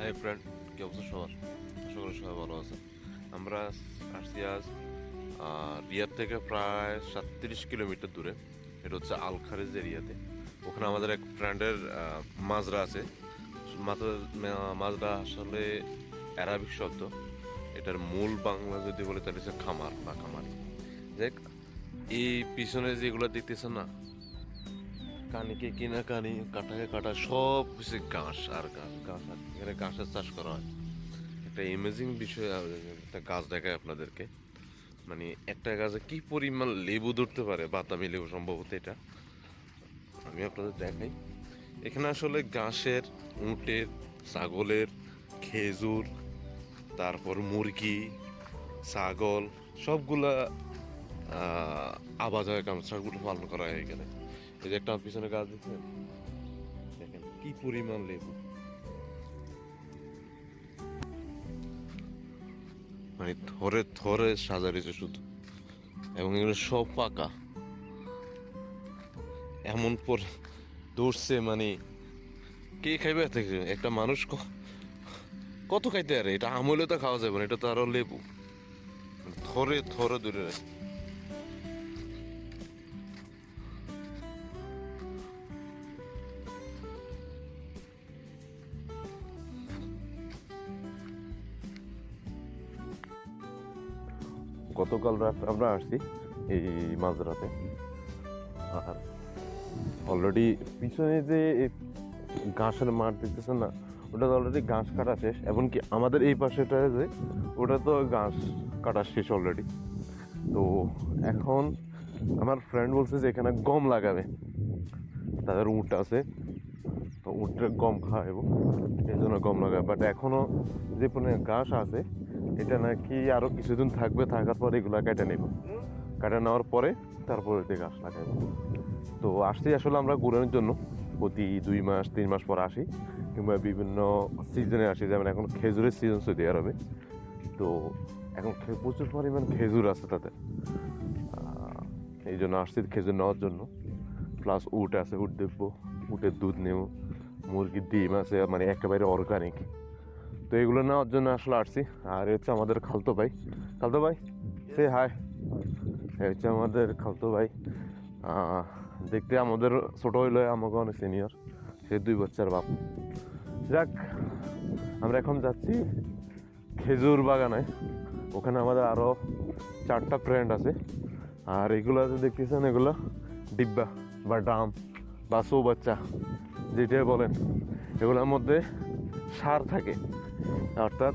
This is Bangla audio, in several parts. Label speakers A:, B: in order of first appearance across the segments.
A: হাই ফ্রেন্ড, কি অবস্থা সবার? আশা করি সবাই ভালো আছে। আমরা আসছি আজ রিয়াদ থেকে প্রায় 37 কিলোমিটার দূরে। এটা হচ্ছে আল খারিজ এরিয়াতে। ওখানে আমাদের এক ফ্রেন্ডের মাজরা আছে। মাজরা আসলে অ্যারাবিক শব্দ। এটার মূল বাংলা যদি বলে তাহলে হচ্ছে খামার বা খামারি। দেখ, এই পিছনে যেগুলো দেখতেছেন না, কানিকে কিনা কানি, কাটাকে কাটা, সব কিছু ঘাস আর ঘাস ঘাস আর এখানে ঘাসের চাষ করা হয়। একটা ইমেজিং বিষয়, একটা গাছ দেখায় আপনাদেরকে। মানে একটা গাছে কি পরিমাণ লেবু ধরতে পারে, বাতাবি লেবু সম্ভবত এটা। আমি আপনাদের দেখাই। এখানে আসলে ঘাসের, উটের, ছাগলের, খেজুর, তারপর মুরগি, ছাগল, সবগুলা আবাদ হয়, কারণ সবগুলো পালন করা হয় এখানে। এই যে একটা পিছনে গাছ দেখছেন, দেখেন কি পরিমাণ লেবু। মানে থরে থরে সাজারিছে শুধু, এবং এগুলো সব পাকা। এমন পর ধরছে, মানে কে খাইবে থেকে একটা মানুষ কত খাইতে আরে, এটা আমলে তো খাওয়া যাবে না, এটা তো আরো লেবু। মানে থরে থরে দূরে রাখে। গতকাল রাত আমরা আসছি এই মাঝরাতে। আর অলরেডি পিছনে যে ঘাসের মাঠ দেখতেছেন না, ওটা তো অলরেডি ঘাস কাটা শেষ। এমনকি আমাদের এই পাশেটা যে, ওটা তো ঘাস কাটা শেষ অলরেডি। তো এখন আমার ফ্রেন্ড বলছে যে এখানে গম লাগাবে, তাদের উট আছে, তো উটের গম খাওয়াবো, এই জন্য গম লাগাবে। বাট এখনো যে পরিমাণে ঘাস আছে, এটা নাকি আরো কিছুদিন থাকবে, থাকার পর এগুলা কেটে নেব। কেটে নেওয়ার পরে তারপরে ঘাস লাগাবো। তো আসছি আসলে আমরা ঘুরানোর জন্য। প্রতি 2 মাস 3 মাস পর আসি, কিংবা বিভিন্ন সিজনে আসি। যেমন এখন খেজুরের সিজন সৌদি আরবে। তো এখন প্রচুর পরিমাণ খেজুর আছে তাদের, এই জন্য আসছি খেজুর নেওয়ার জন্য। প্লাস উট আছে, উট দেখবো, উটের দুধ নেব, মুরগির ডিম আছে, মানে একেবারে অর্গানিক। তো এগুলো নেওয়ার জন্য আসলে আসছি। আর হচ্ছে আমাদের খালতো ভাই, খালতো ভাই সে হাই। হচ্ছে আমাদের খালতো ভাই। দেখতে আমাদের ছোট হইলে আমাকে অনেক সিনিয়র, সে 2 বাচ্চার বাপ। যাক, আমরা এখন যাচ্ছি খেজুর বাগানে। ওখানে আমাদের আরও 4টা ফ্রেন্ড আছে। আর এগুলো যে দেখতেছেন, এগুলো ডিব্বা বা ড্রাম বা চৌবাচ্চা যেটাই বলেন, এগুলোর মধ্যে সার থাকে। অর্থাৎ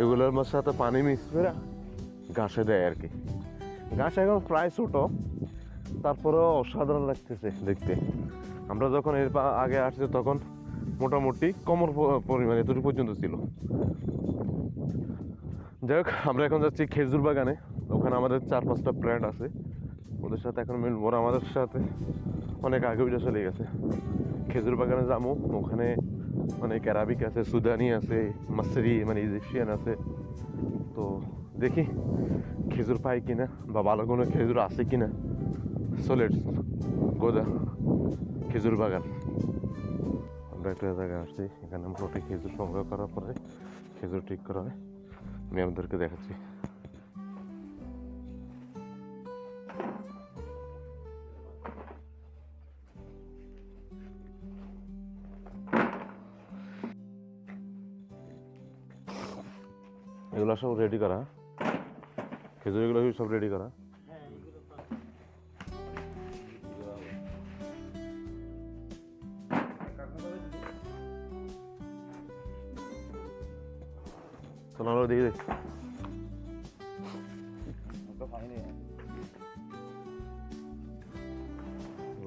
A: এগুলোর সাথে পানি মিক্স করে ঘাসে দেয় আর কি। ঘাস এখন প্রায় ছোটো, তারপরেও অসাধারণ লাগতেছে দেখতে। আমরা যখন এর আগে আসছি তখন মোটামুটি কমর পরিমাণ এতটুকু পর্যন্ত ছিল। যাই হোক, আমরা এখন যাচ্ছি খেজুর বাগানে। ওখানে আমাদের 4-5টা ফ্রেন্ড আছে, ওদের সাথে এখন মিলবো। আমাদের সাথে অনেক আগে ওইটা চলে গেছে। খেজুর বাগানে যাবো, ওখানে অনেক অ্যারাবিক আছে, সুদানি আছে, মাসরি মানে ইজিপশিয়ান আছে। তো দেখি খেজুর পাই কিনা, বা ভালো কোনো খেজুর আছে কিনা। চলে গোদা খেজুর বাগান। আমরা একটা জায়গায় আসছি, এখানে মোটামুটি খেজুর সংগ্রহ করার পরে খেজুর ঠিক করা হয়। আমি আপনাদেরকে দেখাচ্ছি। এগুলো সব রেডি করা, খেজুর এগুলো সব রেডি করা। তো আমরা দিয়ে দেখি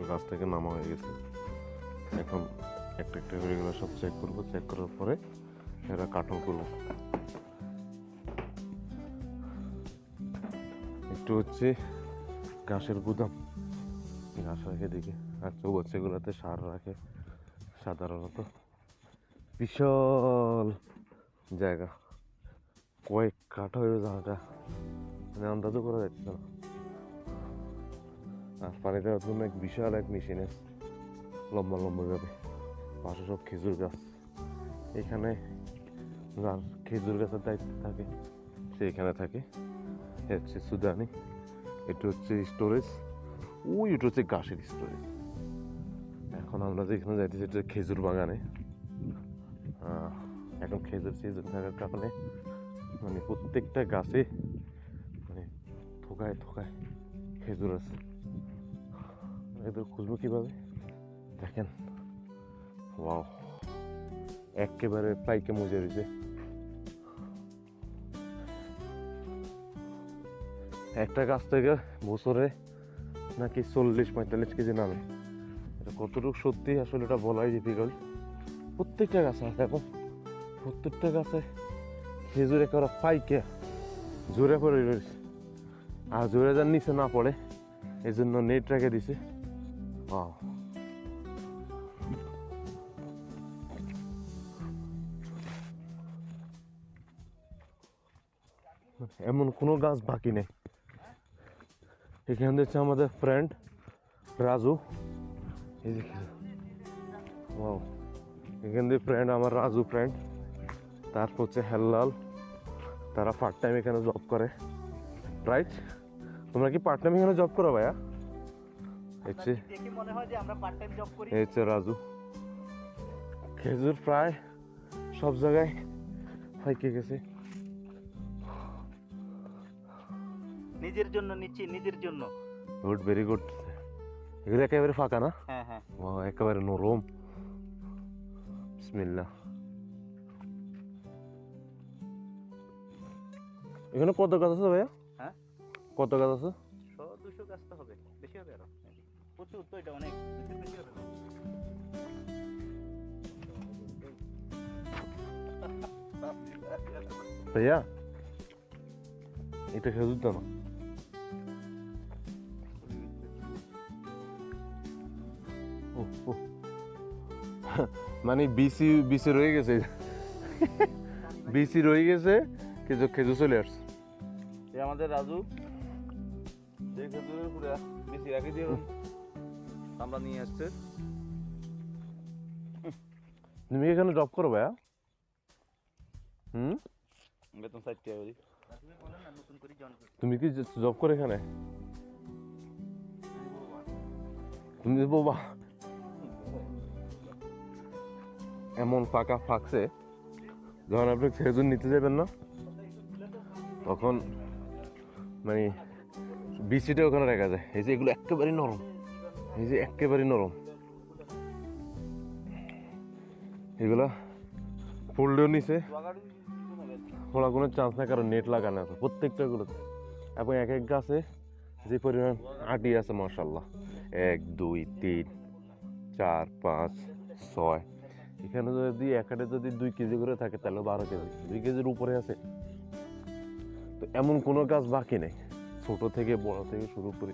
A: গাছ থেকে নামা হয়ে গেছে। এখন একটা একটা করে এগুলো সব চেক করবো, চেক করার পরে এরা কার্টন করবো। একটু হচ্ছে ঘাসের গুদাম, ঘাস রাখে দিকে। আর চৌবাচ্চাগুলোতে সার রাখে সাধারণত। বিশাল জায়গা, কয়েক কাঠা হয়ে জায়গাটা, মানে আন্দাজও করা যাচ্ছে না। আর পানি দেওয়ার জন্য এক বিশাল এক মেশিন আছে, লম্বা লম্বা যাবে। পাশে সব খেজুর গাছ। এখানে যার খেজুর গাছের দায়িত্ব থাকে সে এখানে থাকে। এ হচ্ছে সুদানি, এটা হচ্ছে স্টোরেজ, ওই এটা হচ্ছে ঘাসের স্টোরেজ। এখন আমরা যেখানে যাইতেছি এটা খেজুর বাগানে। এখন খেজুর সিজন থাকার কারণে মানে প্রত্যেকটা গাছে মানে থোকায় থোকায় খেজুর আছে। এদের খুঁজবো কিভাবে দেখেন। ওয়াও, একেবারে পাইকে মজা রয়েছে। একটা গাছ থেকে বছরে নাকি 40-45 কেজি নামে। এটা কতটুকু সত্যি আসলে এটা বলাই ডিফিকাল্ট। প্রত্যেকটা গাছে আছে এবং প্রত্যেকটা গাছে খেজুর একেবারে পাইকে জোরে পড়ে রয়েছে। আর জোরে যার নিচে না পড়ে এই জন্য নেট রেখে দিছে। এমন কোনো গাছ বাকি নেই। এখানে হচ্ছে আমাদের ফ্রেন্ড রাজু, এই যে এখান দিয়ে ফ্রেন্ড আমার রাজু ফ্রেন্ড, তারপর হচ্ছে হেল্লাল, তারা পার্ট টাইম এখানে জব করে। রাইট, তোমরা কি পার্ট টাইম এখানে জব করো ভাইয়া? এই হচ্ছে রাজু। খেজুর প্রায় সব জায়গায় ফাইকে গেছে।
B: নিজের জন্য নিচ্ছি, নিজের জন্য।
A: Good, very good. এগুলো একেবারে ফাঁকা না?
B: হ্যাঁ হ্যাঁ,
A: একেবারে নরম। বিসমিল্লাহ। এখানে কত গাছ আছে ভাইয়া?
B: হ্যাঁ,
A: কত গাছ আছে?
B: 100-200 গাছ তো হবে, বেশি হবে আরো। প্রচুর তো, এটা অনেক বেশি হবে।
A: ভাইয়া এটা খেজুর দাও না। মানে বিসি বিসি রয়ে গেছে, বিসি রয়ে গেছে, খেজুর খেজুর চলে আসছে।
B: এই আমাদের রাজু যে খেজুরের পুরো বিসি রাখি দিয়ে আমরা নিয়ে আসছে।
A: তুমি এখানে জব করো ভাইয়া?
B: বেতন 60 টাকা করি। নতুন করে জয়েন করছি।
A: তুমি কি জব করো এখানে? তুমি বাবা এমন ফাঁকা ফাঁকছে, যখন আপনি খেজুর নিতে যাবেন না তখন মানে বিচিটা ওখানে রাখা যায়। এই যে এগুলো একেবারে নরম, এই যে একেবারে নরম, এগুলা পড়লেও নিচে পড়ার কোনো চান্স নাই, কারণ নেট লাগানো আছে প্রত্যেকটা গুলোতে। এবং এক এক গাছে যে পরিমাণ আটি আছে মাশাআল্লাহ, 1 2 3 4 5 6। এখানে যদি এক আটে যদি 2 কেজি করে থাকে তাহলে 12 কেজি, 2 কেজির উপরে আছে। তো এমন কোনো গাছ বাকি নেই, ছোট থেকে বড় থেকে শুরু করে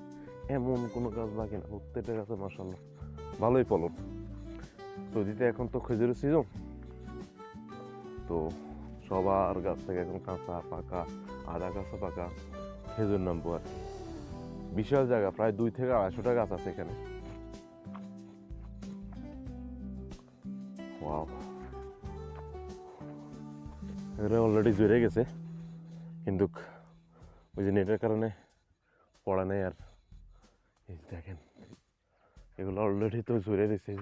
A: এমন কোনো গাছ বাকি না। প্রত্যেকটা গাছে মাশাআল্লাহ ভালোই ফলন। সৌদিতে এখন তো খেজুরের সিজন, তো সবার গাছ থেকে এখন কাঁচা পাকা, আধা কাঁচা পাকা খেজুর নামবো আর। বিশাল জায়গা, প্রায় 2 থেকে 250টা গাছ আছে এখানে। ওয়াও, এগুলো অলরেডি জুড়ে গেছে, কিন্তু ওই যে নেটের কারণে পড়া নেই। আর এই দেখেন এগুলো অলরেডি তো জুড়ে দিচ্ছে।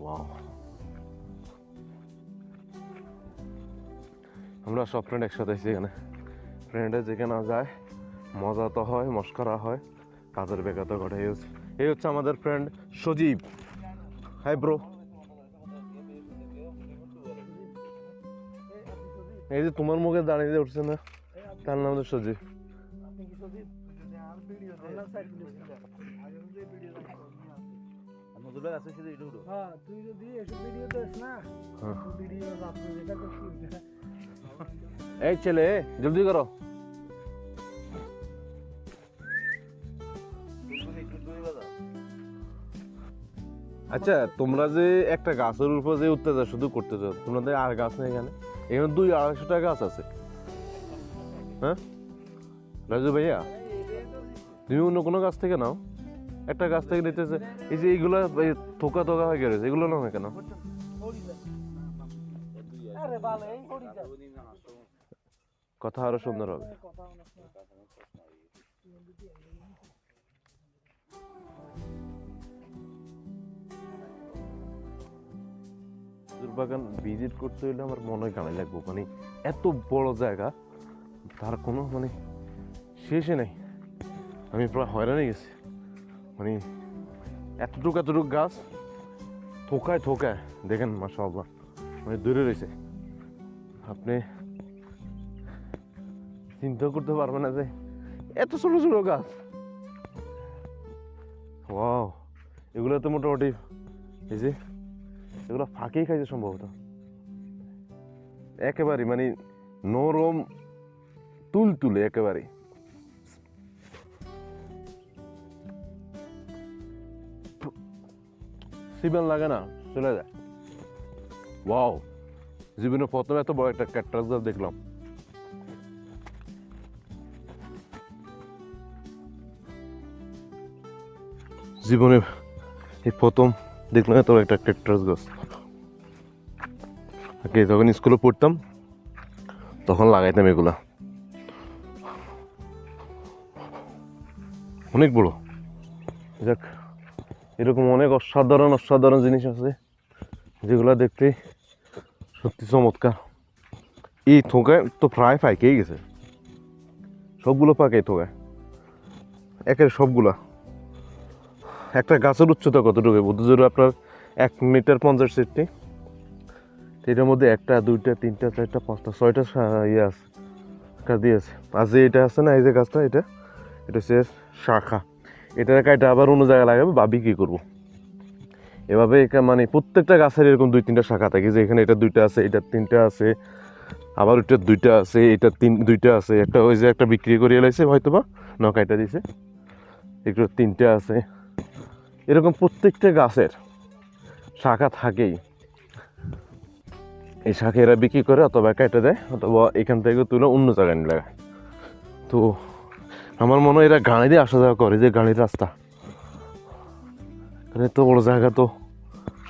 A: ওয়াও, আমরা সব ফ্রেন্ড একসাথে আছি এখানে। ফ্রেন্ডে যেখানে যায় মজা তো হয়, মস্করা হয়, কাজের বেকার তো ঘটে। এই হচ্ছে আমাদের ফ্রেন্ড সজীব। Hi bro. এই যে তোমার মুখে দাঁড়িয়ে উঠছে না, তার নাম তো সজীব। এই ছেলে জলদি করো। আচ্ছা, তোমরা যে একটা গাছের উপর যে অত্যাচার শুধু করতে চাও, তোমাদের আর গাছ নেই এখানে? এখানে 200-250টা গাছ আছে। হ্যাঁ রাজু ভাইয়া, তুমি অন্য কোনো গাছ থেকে নাও, একটা গাছ থেকে নিতেছে। এই যে এইগুলা থোকা থোকা হয়ে গেছে, এগুলো না কেন? কথা আরো সুন্দর হবে। বাগান ভিজিট করতে হইলে আমার মনে হয় গানে লাগবো, মানে এত বড় জায়গা, তার কোনো মানে শেষে নেই। আমি প্রায় হয়রান হয়ে গেছি, মানে এতটুকু গাছ থোকায় থোকায়, দেখেন মাশাআল্লাহ, মানে দূরে রয়েছে। আপনি চিন্তা করতে পারবেন না যে এত ছোট ছোট গাছ। ওয়াও, এগুলো তো মোটামুটি এই যে এগুলো ফাঁকেই খাইছে সম্ভবত, একেবারে মানে নরম তুলতুলে একেবারে। সিমেন্ট লাগে না, চলে যায়। ওয়াও, জীবনে প্রথমে এত বড় একটা ক্যাকটাস গাছ দেখলাম। জীবনে এই প্রথম দেখলাম এত একটা ক্যাকটাস গাছ। আগে যখন স্কুলে পড়তাম তখন লাগাইতাম এগুলা, অনেক বড়। যাক, এরকম অনেক অসাধারণ অসাধারণ জিনিস আছে যেগুলো দেখতে সত্যি চমৎকার। এই থোকায় তো প্রায় পাইকেই গেছে, সবগুলো পাকে থোকায় একের সবগুলা। একটা গাছের উচ্চতা কতটুকু বুদ্ধ, আপনার 1.50 মিটার। এটার মধ্যে 1, 2, 3, 4, 5, 6টা ইয়ে আছে, দিয়েছে। আর যে এটা আছে না, এই যে গাছটা, এটা হচ্ছে শাখা। এটার কাইটা আবার অন্য জায়গায় লাগাবে বা বিক্রি করবো। এভাবে মানে প্রত্যেকটা গাছের এরকম 2-3টা শাখা থাকে, যে এখানে এটা 2টা আছে, এটা 3টা আছে, আবার ওইটা 2টা আছে, এটা 2টা আছে। একটা ওই যে একটা বিক্রি করিয়ে লাইছে হয়তো বা নকাইটা দিছে, একটু 3টা আছে। এরকম প্রত্যেকটা গাছের শাখা থাকেই। এই শাখা এরা বিক্রি করে অথবা কেটে দেয়, অথবা এখান থেকে তুলে অন্য জায়গায় নিয়ে লাগায়। তো আমার মনে হয় এরা গাড়ি দিয়ে আসা যাওয়া করে, যে গাড়ির রাস্তা, এত বড় জায়গা তো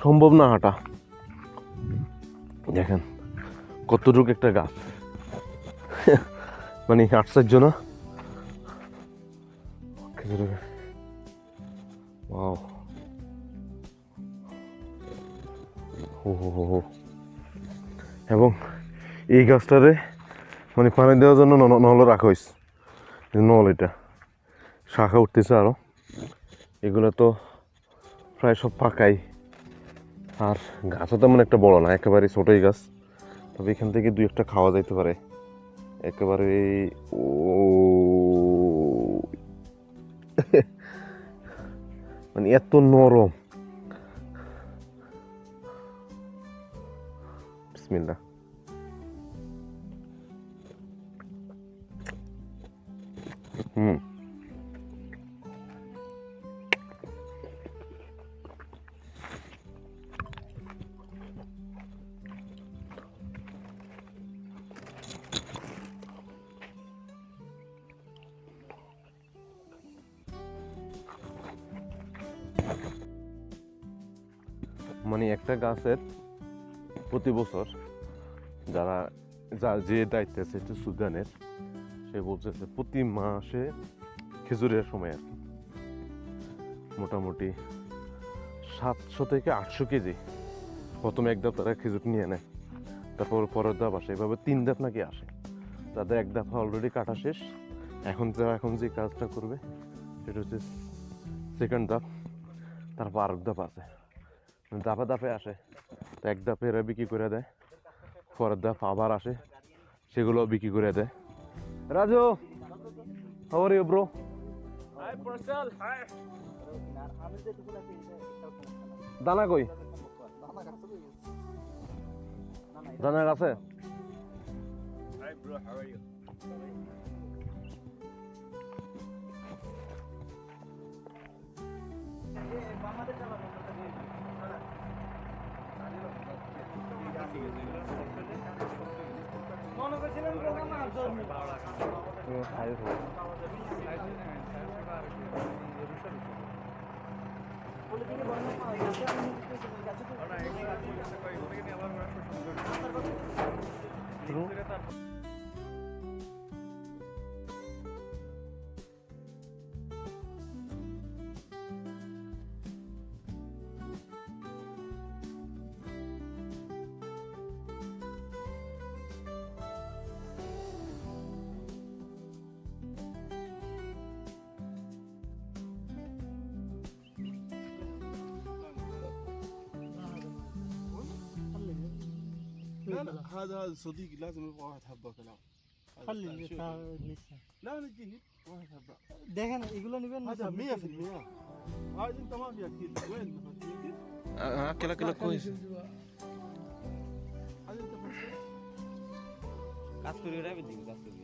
A: সম্ভব না হাঁটা। দেখেন কতটুকু একটা গাছ, মানে আশ্চর্য না? এবং এই গাছটারে মানে পানি দেওয়ার জন্য নল রাখা হয়েছে, নল। এটা শাখা উঠতেছে আরো, এগুলো তো প্রায় সব পাকাই। আর গাছও তেমন একটা বড় না, একেবারে ছোটই গাছ। তবে এখান থেকে 2-1টা খাওয়া যাইতে পারে একেবারে। ও মানে এত নরম। বিসমিল্লাহ। মানে একটা গাছের প্রতি বছর যে দায়িত্ব আছে সুদানের, সে বলছে প্রতি মাসে খেজুরের সময় আর কি মোটামুটি 700 থেকে 800 কেজি প্রথমে এক ধাপ তারা খেজুর নিয়ে নেয়, তারপর পরের ধাপ আসে, এভাবে 3 ধাপ নাকি আসে। তাদের এক ধাপ অলরেডি কাটা শেষ। এখন যে কাজটা করবে সেটা হচ্ছে সেকেন্ড ধাপ, তারপর আরেক ধাপ আছে, ধাপে ধাপে আসে। তো এক ধাপে এরা বিক্রি করে দেয়, পরের ধাপ আবার আসে, সেগুলো বিক্রি করে দেয়। Raju, how are you bro?
B: Hi Marcel, hi.
A: দানা কই? দানা আছে?
B: Hi bro, how are you?
C: لا لا هذا صديق لازم يبغى واحد حبه كلام.
D: خلي اللي لسه
C: لا نجيب واحد حبه
D: দেখেন এগুলো নেবেন না
C: هذا 100%. هذا انت ما في اكيد وين يمكن
A: هاكل اكل كويس.
C: هذا انت فكرت
B: কাজ করি ওরা দিবি কাজ করি